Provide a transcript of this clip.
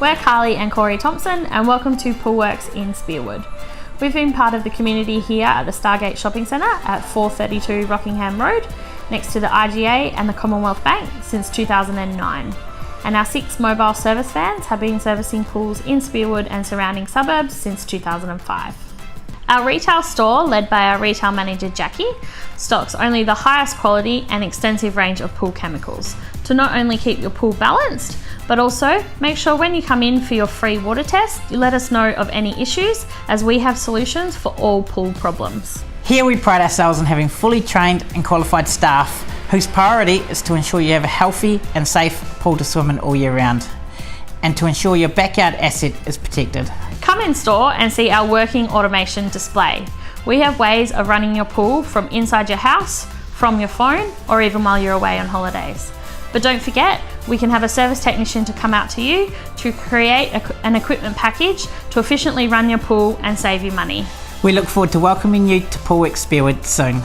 We're Karlee and Cory Thompson, and welcome to Poolwerx in Spearwood. We've been part of the community here at the Stargate Shopping Centre at 432 Rockingham Road, next to the IGA and the Commonwealth Bank since 2009. And our 6 mobile service vans have been servicing pools in Spearwood and surrounding suburbs since 2005. Our retail store, led by our retail manager Jackie, stocks only the highest quality and extensive range of pool chemicals to not only keep your pool balanced, but also make sure when you come in for your free water test, you let us know of any issues, as we have solutions for all pool problems. Here we pride ourselves on having fully trained and qualified staff whose priority is to ensure you have a healthy and safe pool to swim in all year round, and to ensure your backyard asset is protected. Come in store and see our working automation display. We have ways of running your pool from inside your house, from your phone, or even while you're away on holidays. But don't forget, we can have a service technician to come out to you to create an equipment package to efficiently run your pool and save you money. We look forward to welcoming you to Poolwerx Spearwood soon.